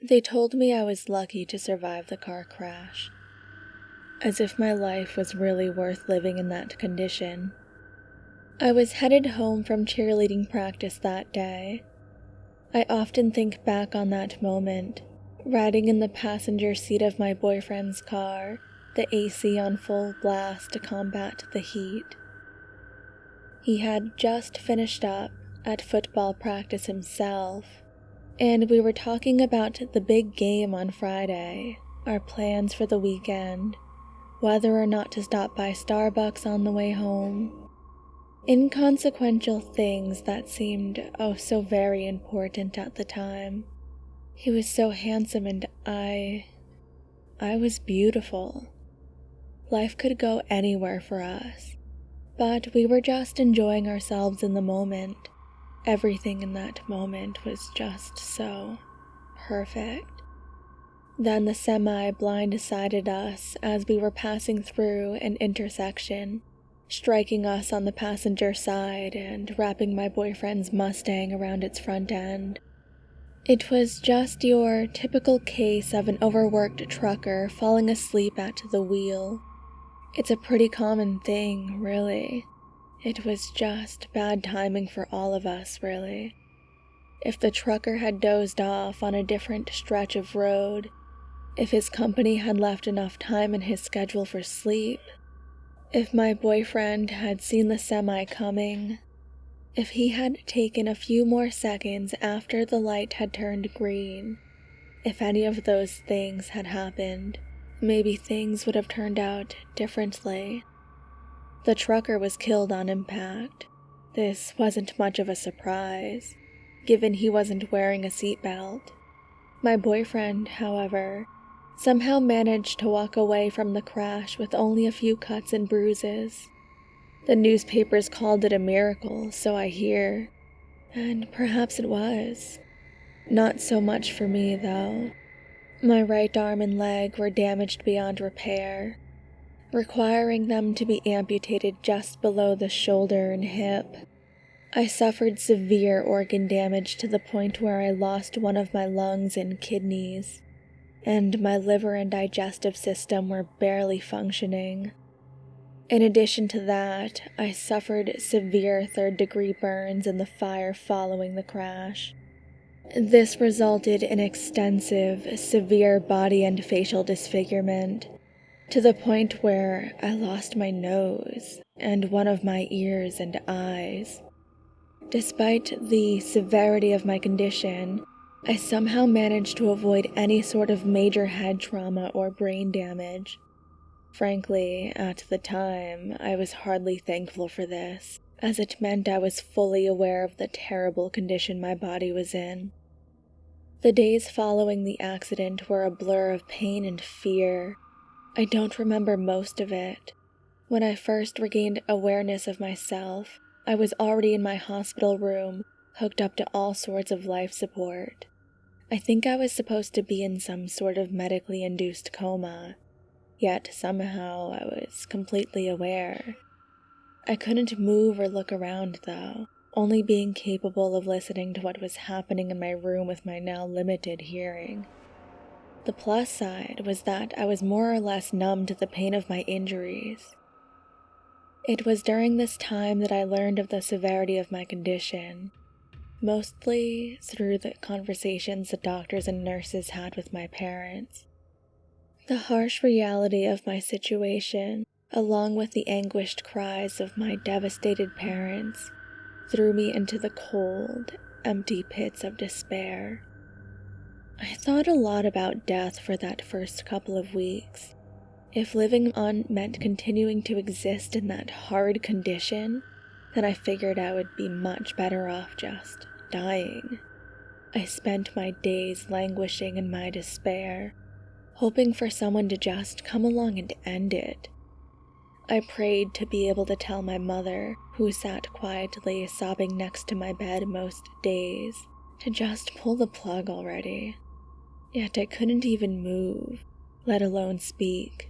They told me I was lucky to survive the car crash, as if my life was really worth living in that condition. I was headed home from cheerleading practice that day. I often think back on that moment, riding in the passenger seat of my boyfriend's car, the AC on full blast to combat the heat. He had just finished up at football practice himself, and we were talking about the big game on Friday, our plans for the weekend, whether or not to stop by Starbucks on the way home. Inconsequential things that seemed so very important at the time. He was so handsome and I was beautiful. Life could go anywhere for us, but we were just enjoying ourselves in the moment. Everything in that moment was just so perfect. Then the semi blindsided us as we were passing through an intersection, striking us on the passenger side and wrapping my boyfriend's Mustang around its front end. It was just your typical case of an overworked trucker falling asleep at the wheel. It's a pretty common thing, really. It was just bad timing for all of us, really. If the trucker had dozed off on a different stretch of road, if his company had left enough time in his schedule for sleep, if my boyfriend had seen the semi coming, if he had taken a few more seconds after the light had turned green, if any of those things had happened, maybe things would have turned out differently. The trucker was killed on impact. This wasn't much of a surprise, given he wasn't wearing a seatbelt. My boyfriend, however, somehow managed to walk away from the crash with only a few cuts and bruises. The newspapers called it a miracle, so I hear, and perhaps it was. Not so much for me, though. My right arm and leg were damaged beyond repair, requiring them to be amputated just below the shoulder and hip. I suffered severe organ damage to the point where I lost one of my lungs and kidneys, and my liver and digestive system were barely functioning. In addition to that, I suffered severe third-degree burns in the fire following the crash. This resulted in extensive, severe body and facial disfigurement, to the point where I lost my nose and one of my ears and eyes. Despite the severity of my condition, I somehow managed to avoid any sort of major head trauma or brain damage. Frankly, at the time, I was hardly thankful for this, as it meant I was fully aware of the terrible condition my body was in. The days following the accident were a blur of pain and fear. I don't remember most of it. When I first regained awareness of myself, I was already in my hospital room, hooked up to all sorts of life support. I think I was supposed to be in some sort of medically induced coma, yet somehow I was completely aware. I couldn't move or look around, though, only being capable of listening to what was happening in my room with my now limited hearing. The plus side was that I was more or less numb to the pain of my injuries. It was during this time that I learned of the severity of my condition, mostly through the conversations the doctors and nurses had with my parents. The harsh reality of my situation, along with the anguished cries of my devastated parents, threw me into the cold, empty pits of despair. I thought a lot about death for that first couple of weeks. If living on meant continuing to exist in that horrid condition, then I figured I would be much better off just dying. I spent my days languishing in my despair, hoping for someone to just come along and end it. I prayed to be able to tell my mother, who sat quietly sobbing next to my bed most days, to just pull the plug already. Yet I couldn't even move, let alone speak.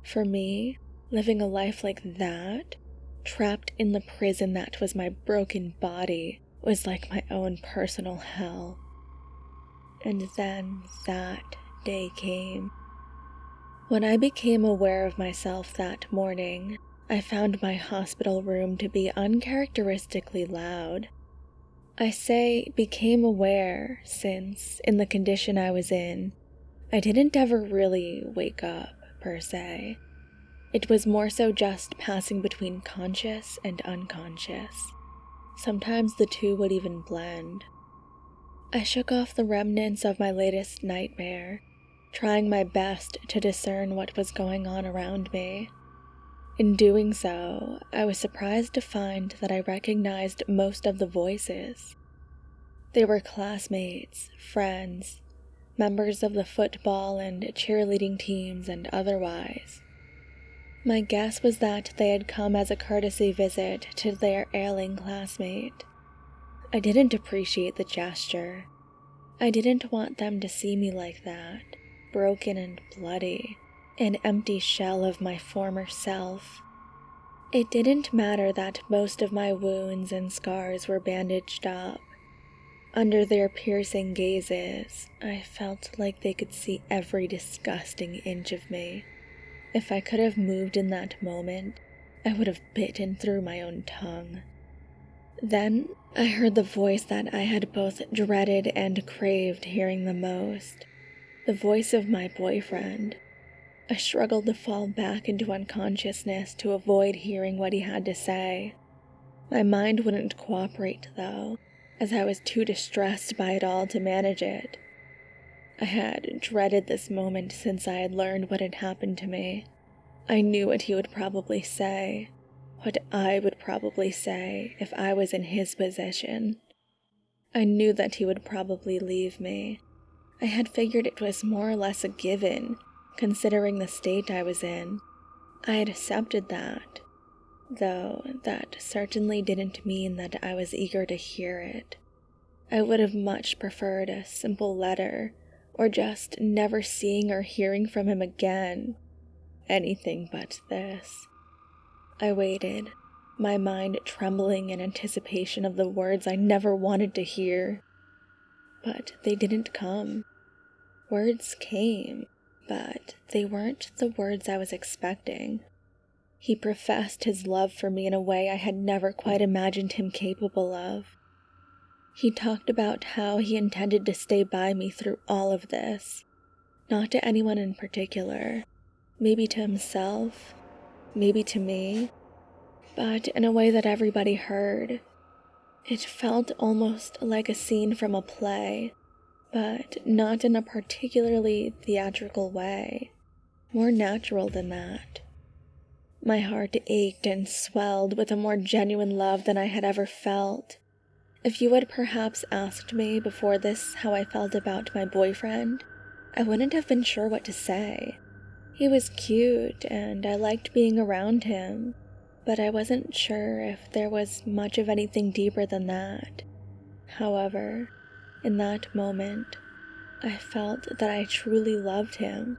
For me, living a life like that, trapped in the prison that was my broken body, was like my own personal hell. And then that day came. When I became aware of myself that morning, I found my hospital room to be uncharacteristically loud. I say became aware since, in the condition I was in, I didn't ever really wake up, per se. It was more so just passing between conscious and unconscious. Sometimes the two would even blend. I shook off the remnants of my latest nightmare, trying my best to discern what was going on around me. In doing so, I was surprised to find that I recognized most of the voices. They were classmates, friends, members of the football and cheerleading teams and otherwise. My guess was that they had come as a courtesy visit to their ailing classmate. I didn't appreciate the gesture. I didn't want them to see me like that, broken and bloody, an empty shell of my former self. It didn't matter that most of my wounds and scars were bandaged up. Under their piercing gazes, I felt like they could see every disgusting inch of me. If I could have moved in that moment, I would have bitten through my own tongue. Then I heard the voice that I had both dreaded and craved hearing the most, the voice of my boyfriend. I struggled to fall back into unconsciousness to avoid hearing what he had to say. My mind wouldn't cooperate, though, as I was too distressed by it all to manage it. I had dreaded this moment since I had learned what had happened to me. I knew what he would probably say, what I would probably say if I was in his position. I knew that he would probably leave me. I had figured it was more or less a given, considering the state I was in. I had accepted that, though that certainly didn't mean that I was eager to hear it. I would have much preferred a simple letter, or just never seeing or hearing from him again. Anything but this. I waited, my mind trembling in anticipation of the words I never wanted to hear. But they didn't come. Words came, but they weren't the words I was expecting. He professed his love for me in a way I had never quite imagined him capable of. He talked about how he intended to stay by me through all of this, not to anyone in particular, maybe to himself, maybe to me, but in a way that everybody heard. It felt almost like a scene from a play, but not in a particularly theatrical way, more natural than that. My heart ached and swelled with a more genuine love than I had ever felt. If you had perhaps asked me before this how I felt about my boyfriend, I wouldn't have been sure what to say. He was cute, and I liked being around him, but I wasn't sure if there was much of anything deeper than that. However, in that moment, I felt that I truly loved him.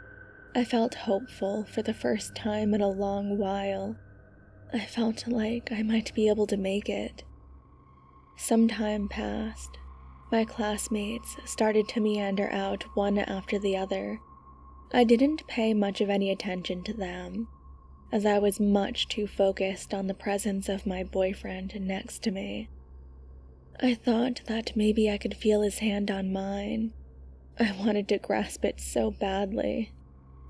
I felt hopeful for the first time in a long while. I felt like I might be able to make it. Some time passed. My classmates started to meander out one after the other. I didn't pay much of any attention to them, as I was much too focused on the presence of my boyfriend next to me. I thought that maybe I could feel his hand on mine. I wanted to grasp it so badly.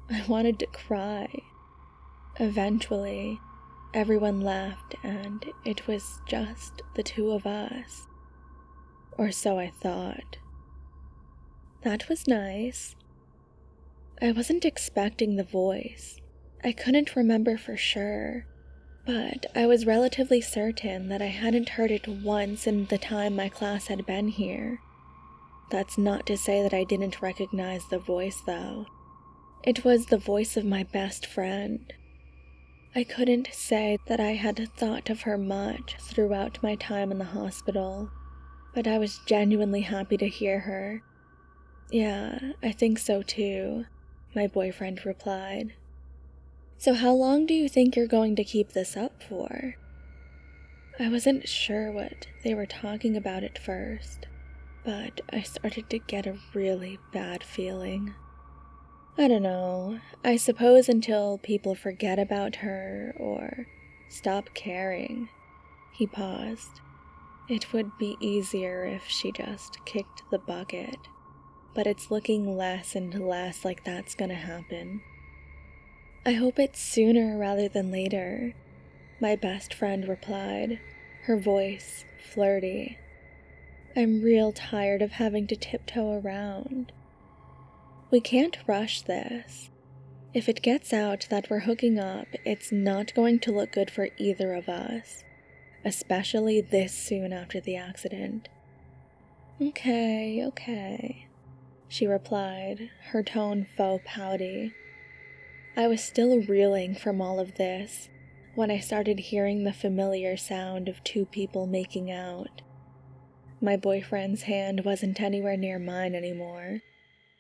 I wanted to cry. Eventually, everyone left, and it was just the two of us. Or so I thought. That was nice. I wasn't expecting the voice. I couldn't remember for sure, but I was relatively certain that I hadn't heard it once in the time my class had been here. That's not to say that I didn't recognize the voice, though. It was the voice of my best friend. I couldn't say that I had thought of her much throughout my time in the hospital, but I was genuinely happy to hear her. Yeah, I think so too, my boyfriend replied. So how long do you think you're going to keep this up for? I wasn't sure what they were talking about at first. but I started to get a really bad feeling. I don't know, I suppose until people forget about her or stop caring. He paused. It would be easier if she just kicked the bucket, but it's looking less and less like that's gonna happen. I hope it's sooner rather than later, my best friend replied, her voice flirty. I'm real tired of having to tiptoe around. We can't rush this. If it gets out that we're hooking up, it's not going to look good for either of us, especially this soon after the accident. Okay, she replied, her tone faux pouty. I was still reeling from all of this when I started hearing the familiar sound of two people making out. My boyfriend's hand wasn't anywhere near mine anymore.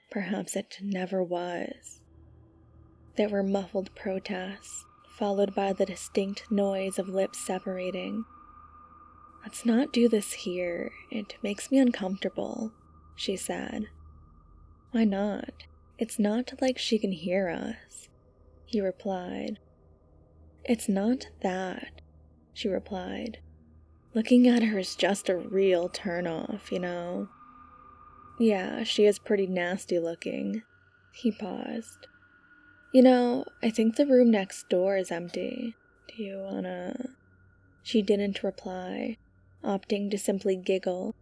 Perhaps it never was. There were muffled protests, followed by the distinct noise of lips separating. Let's not do this here. It makes me uncomfortable, she said. Why not? It's not like she can hear us, he replied. It's not that, she replied. Looking at her is just a real turn-off, you know. Yeah, she is pretty nasty looking. He paused. You know, I think the room next door is empty. Do you wanna... She didn't reply, opting to simply giggle.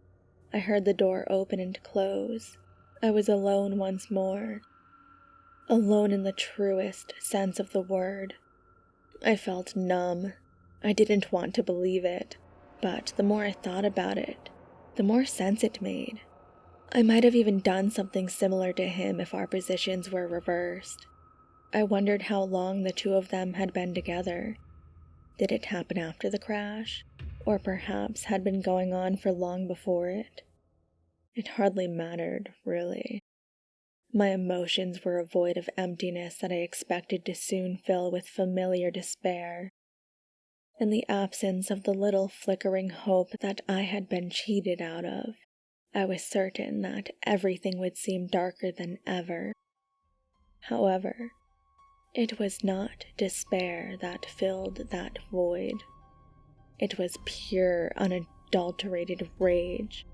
I heard the door open and close. I was alone once more. Alone in the truest sense of the word. I felt numb. I didn't want to believe it, but the more I thought about it, the more sense it made. I might have even done something similar to him if our positions were reversed. I wondered how long the two of them had been together. Did it happen after the crash, or perhaps had been going on for long before it? It hardly mattered, really. My emotions were a void of emptiness that I expected to soon fill with familiar despair. In the absence of the little flickering hope that I had been cheated out of, I was certain that everything would seem darker than ever. However, it was not despair that filled that void. It was pure, unadulterated rage.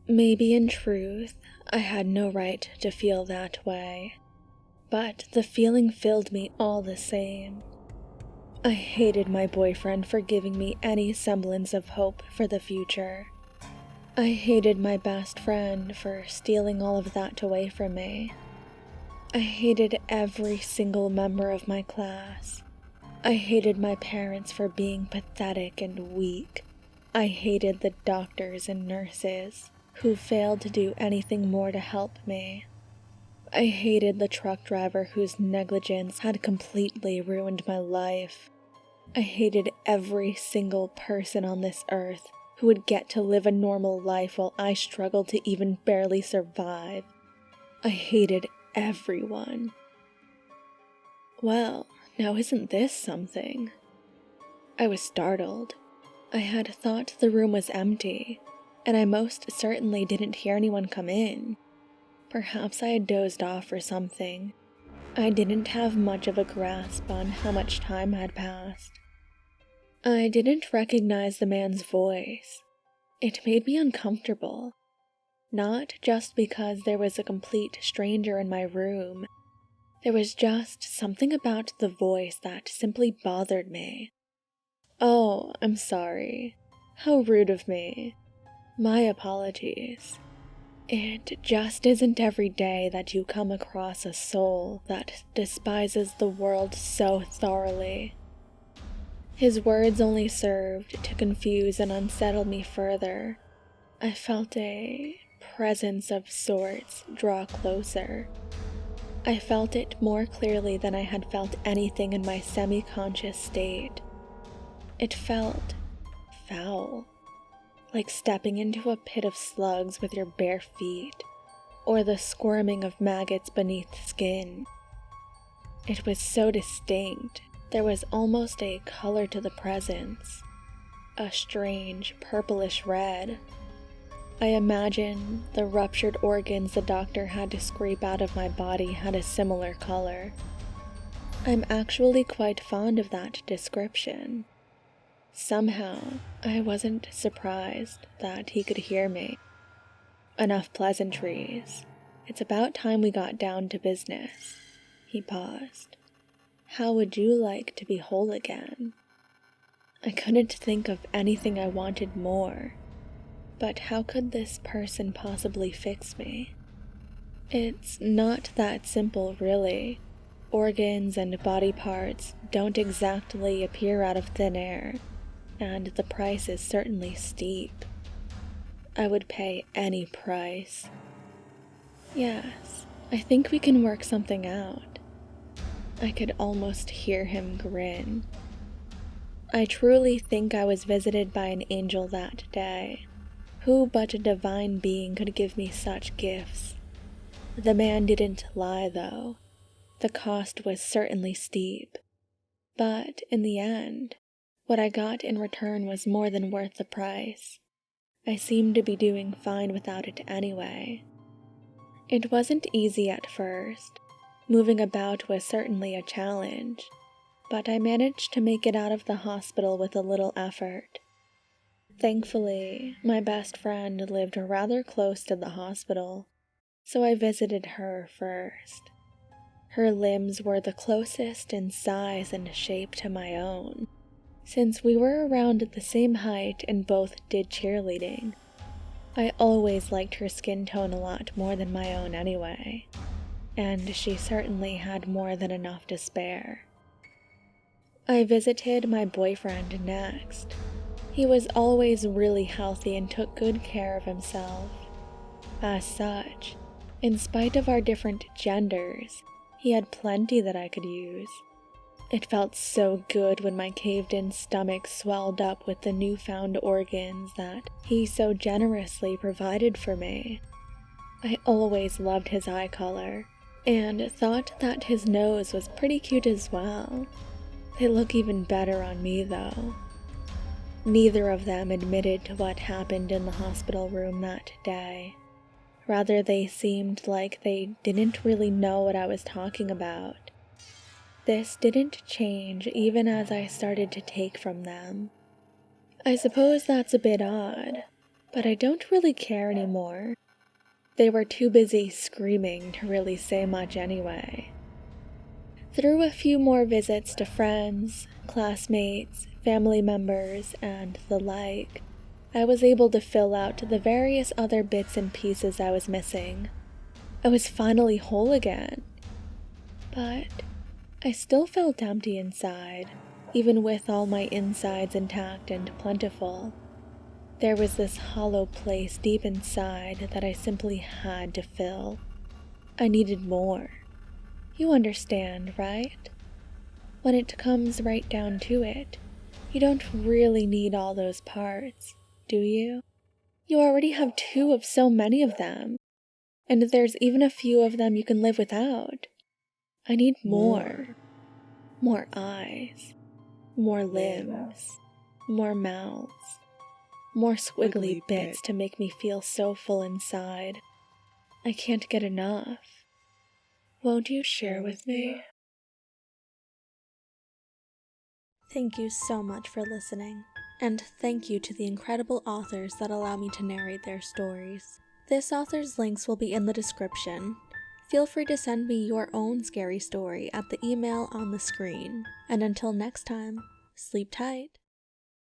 Maybe in truth, I had no right to feel that way, but the feeling filled me all the same. I hated my boyfriend for giving me any semblance of hope for the future. I hated my best friend for stealing all of that away from me. I hated every single member of my class. I hated my parents for being pathetic and weak. I hated the doctors and nurses who failed to do anything more to help me. I hated the truck driver whose negligence had completely ruined my life. I hated every single person on this earth who would get to live a normal life while I struggled to even barely survive. I hated everyone. Well, now isn't this something? I was startled. I had thought the room was empty, and I most certainly didn't hear anyone come in. Perhaps I had dozed off or something. I didn't have much of a grasp on how much time had passed. I didn't recognize the man's voice. It made me uncomfortable. Not just because there was a complete stranger in my room. There was just something about the voice that simply bothered me. Oh, I'm sorry. How rude of me. My apologies. It just isn't every day that you come across a soul that despises the world so thoroughly. His words only served to confuse and unsettle me further. I felt a presence of sorts draw closer. I felt it more clearly than I had felt anything in my semi-conscious state. It felt foul, like stepping into a pit of slugs with your bare feet, or the squirming of maggots beneath skin. It was so distinct, there was almost a color to the presence, a strange purplish red. I imagine the ruptured organs the doctor had to scrape out of my body had a similar color. I'm actually quite fond of that description. Somehow, I wasn't surprised that he could hear me. Enough pleasantries. It's about time we got down to business. He paused. How would you like to be whole again? I couldn't think of anything I wanted more. But how could this person possibly fix me? It's not that simple, really. Organs and body parts don't exactly appear out of thin air, and the price is certainly steep. I would pay any price. Yes, I think we can work something out. I could almost hear him grin. I truly think I was visited by an angel that day. Who but a divine being could give me such gifts? The man didn't lie, though. The cost was certainly steep. But in the end, what I got in return was more than worth the price. I seemed to be doing fine without it anyway. It wasn't easy at first. Moving about was certainly a challenge, but I managed to make it out of the hospital with a little effort. Thankfully, my best friend lived rather close to the hospital, so I visited her first. Her limbs were the closest in size and shape to my own, since we were around the same height and both did cheerleading. I always liked her skin tone a lot more than my own anyway, and she certainly had more than enough to spare. I visited my boyfriend next. He was always really healthy and took good care of himself. As such, in spite of our different genders, he had plenty that I could use. It felt so good when my caved-in stomach swelled up with the newfound organs that he so generously provided for me. I always loved his eye color, and thought that his nose was pretty cute as well. They look even better on me, though. Neither of them admitted to what happened in the hospital room that day. Rather, they seemed like they didn't really know what I was talking about. This didn't change even as I started to take from them. I suppose that's a bit odd, but I don't really care anymore. They were too busy screaming to really say much anyway. Through a few more visits to friends, classmates, family members, and the like, I was able to fill out the various other bits and pieces I was missing. I was finally whole again. But I still felt empty inside, even with all my insides intact and plentiful. There was this hollow place deep inside that I simply had to fill. I needed more. You understand, right? When it comes right down to it, you don't really need all those parts, do you? You already have 2 of so many of them, and there's even a few of them you can live without. I need more. More eyes, more limbs, more mouths, more squiggly bits to make me feel so full inside. I can't get enough. Won't you share with me? Thank you so much for listening, and thank you to the incredible authors that allow me to narrate their stories. This author's links will be in the description. Feel free to send me your own scary story at the email on the screen. And until next time, sleep tight.